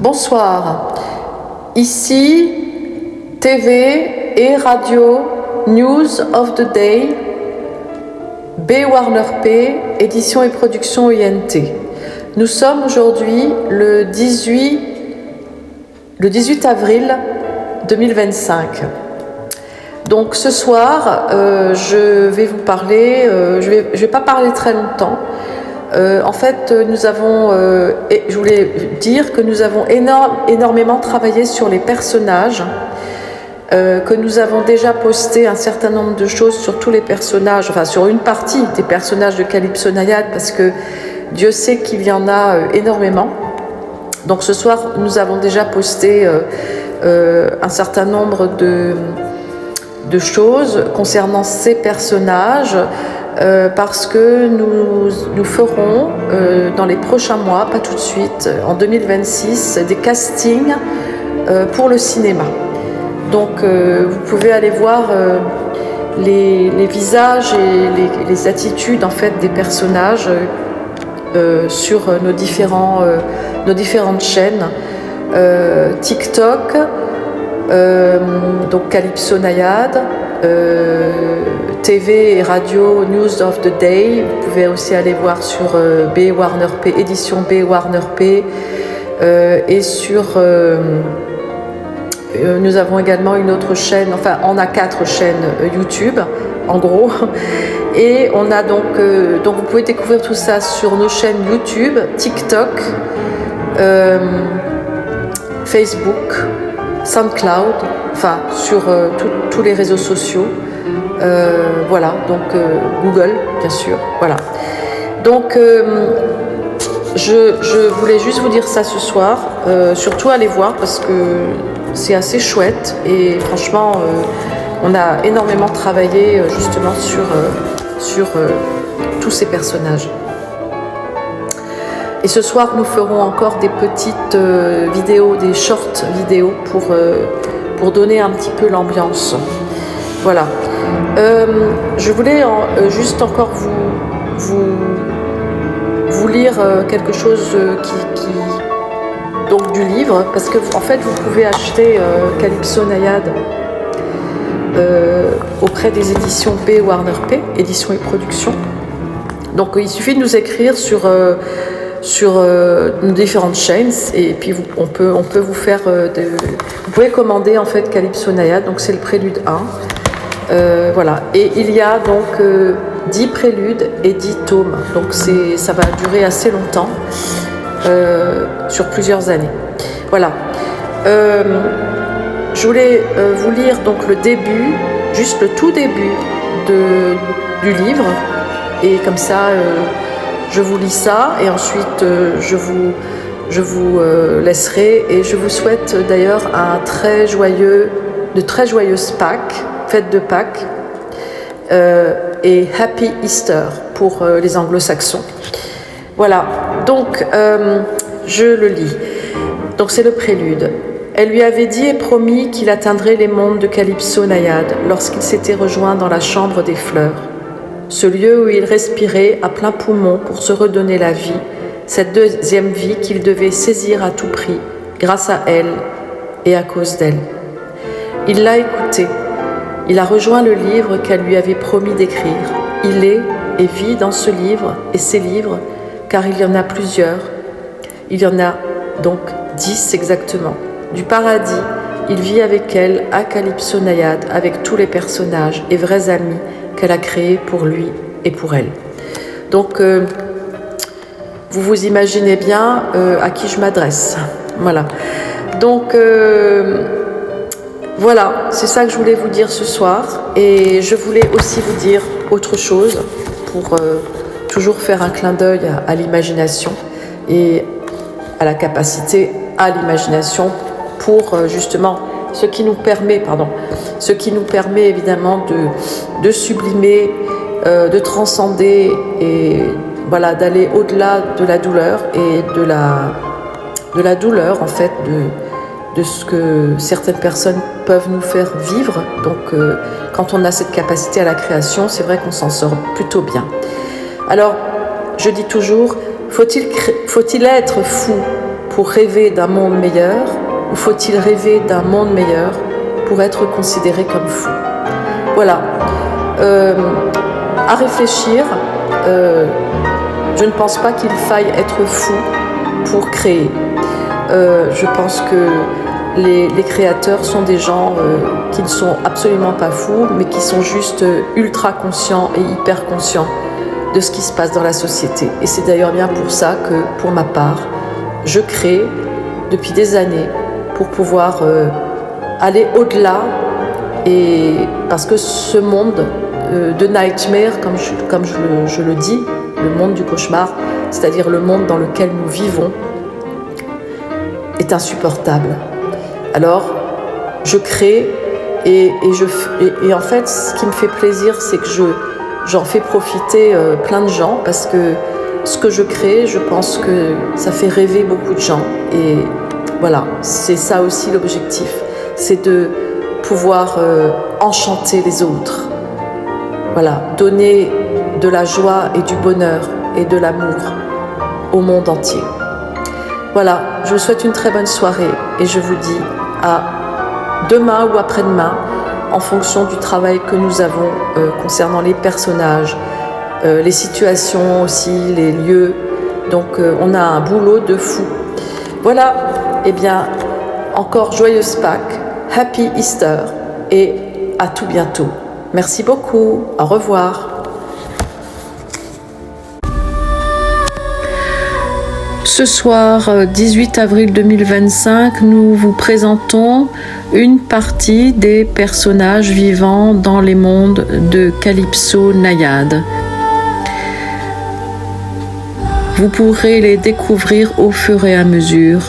Bonsoir, ici TV et radio News of the Day, B. Warner P, édition et production INT. Nous sommes aujourd'hui le 18 avril 2025. Donc ce soir, je vais vous parler, je vais pas parler très longtemps. En fait, je voulais dire que nous avons énormément travaillé sur les personnages, que nous avons déjà posté un certain nombre de choses sur tous les personnages, enfin sur une partie des personnages de Calypso Naïade, parce que Dieu sait qu'il y en a énormément. Donc ce soir, nous avons déjà posté un certain nombre de choses concernant ces personnages, parce que nous ferons dans les prochains mois, pas tout de suite, en 2026, des castings pour le cinéma. Donc vous pouvez aller voir les visages et les attitudes en fait des personnages sur nos différentes chaînes, TikTok, donc Calypso Naïade, TV et radio News of the Day. Vous pouvez aussi aller voir sur B. Warner P, édition B. Warner P, et sur nous avons également une autre chaîne, enfin on a 4 chaînes YouTube en gros, et on a donc vous pouvez découvrir tout ça sur nos chaînes YouTube, TikTok, Facebook, SoundCloud, enfin sur tous les réseaux sociaux, voilà, donc Google bien sûr, voilà. Donc je voulais juste vous dire ça ce soir, surtout allez voir parce que c'est assez chouette et franchement on a énormément travaillé justement sur tous ces personnages. Et ce soir nous ferons encore des petites vidéos, des short vidéos pour donner un petit peu l'ambiance. Voilà. Je voulais juste encore vous lire quelque chose donc du livre, parce que en fait vous pouvez acheter Calypso Naïade auprès des éditions B. Warner P, édition et production. Donc il suffit de nous écrire sur nos différentes chaînes et puis on peut vous faire vous pouvez commander en fait Calypso Naïade, donc c'est le prélude 1. Voilà, et il y a donc 10 préludes et 10 tomes, donc ça va durer assez longtemps, sur plusieurs années. Voilà. Je voulais vous lire donc le début, juste le tout début du livre, et comme ça je vous lis ça et ensuite je vous laisserai, et je vous souhaite d'ailleurs de très joyeuses Pâques, fête de Pâques, et Happy Easter pour les anglo-saxons. Voilà, donc je le lis. Donc c'est le prélude. Elle lui avait dit et promis qu'il atteindrait les mondes de Calypso Naïade lorsqu'il s'était rejoint dans la chambre des fleurs. Ce lieu où il respirait à plein poumon pour se redonner la vie, cette deuxième vie qu'il devait saisir à tout prix, grâce à elle et à cause d'elle. Il l'a écoutée. Il a rejoint le livre qu'elle lui avait promis d'écrire. Il est et vit dans ce livre et ces livres, car il y en a plusieurs. Il y en a donc 10 exactement. Du paradis, il vit avec elle à Calypso Naïade, avec tous les personnages et vrais amis qu'elle a créés pour lui et pour elle. Donc, vous vous imaginez bien à qui je m'adresse. Voilà. Donc, voilà, c'est ça que je voulais vous dire ce soir. Et je voulais aussi vous dire autre chose pour toujours faire un clin d'œil à l'imagination et à la capacité à l'imagination pour justement ce qui nous permet évidemment de sublimer, de transcender et voilà, d'aller au-delà de la douleur et de la douleur en fait de ce que certaines personnes peuvent nous faire vivre. Donc quand on a cette capacité à la création, c'est vrai qu'on s'en sort plutôt bien. Alors je dis toujours, faut-il être fou pour rêver d'un monde meilleur ou faut-il rêver d'un monde meilleur pour être considéré comme fou? Voilà. À réfléchir. Je ne pense pas qu'il faille être fou pour créer. Je pense que les créateurs sont des gens qui ne sont absolument pas fous, mais qui sont juste ultra conscients et hyper conscients de ce qui se passe dans la société. Et c'est d'ailleurs bien pour ça que, pour ma part, je crée depuis des années pour pouvoir aller au-delà, et parce que ce monde de nightmare, comme je le dis, le monde du cauchemar, c'est-à-dire le monde dans lequel nous vivons, est insupportable. Alors, je crée et en fait, ce qui me fait plaisir, c'est que j'en fais profiter plein de gens, parce que ce que je crée, je pense que ça fait rêver beaucoup de gens. Et voilà, c'est ça aussi l'objectif, c'est de pouvoir enchanter les autres. Voilà, donner de la joie et du bonheur et de l'amour au monde entier. Voilà, je vous souhaite une très bonne soirée et je vous dis à demain ou après-demain en fonction du travail que nous avons concernant les personnages, les situations aussi, les lieux. Donc on a un boulot de fou. Voilà, eh bien, encore joyeuse Pâques, Happy Easter et à tout bientôt. Merci beaucoup, au revoir. Ce soir, 18 avril 2025, nous vous présentons une partie des personnages vivant dans les mondes de Calypso Naïade. Vous pourrez les découvrir au fur et à mesure.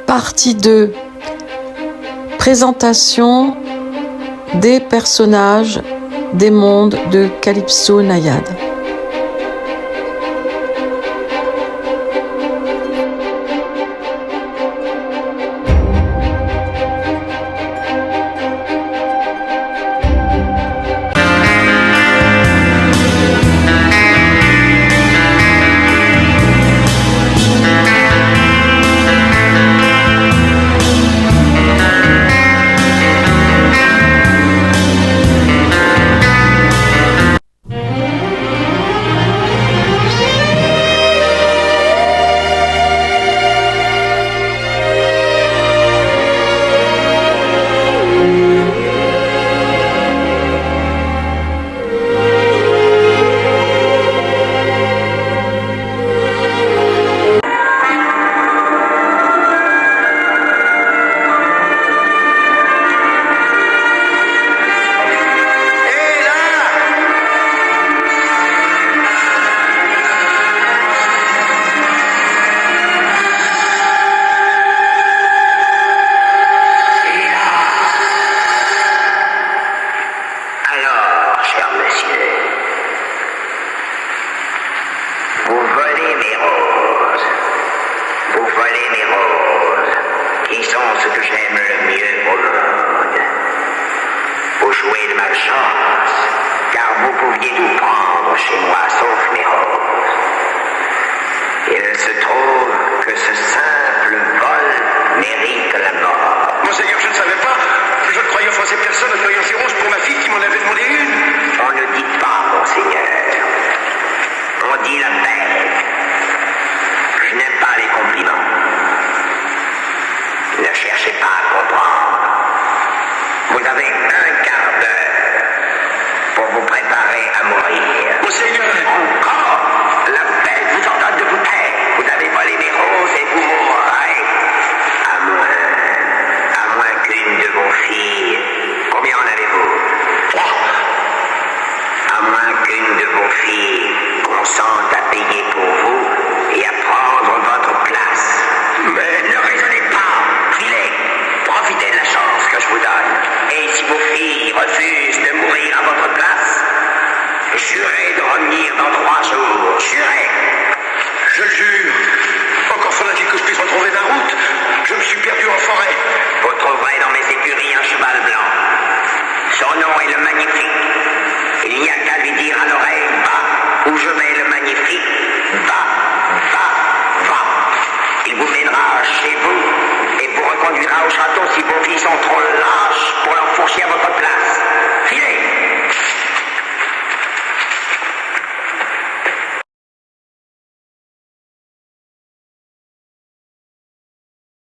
Partie 2. Présentation des personnages des mondes de Calypso Naïade. Il se trouve que ce simple vent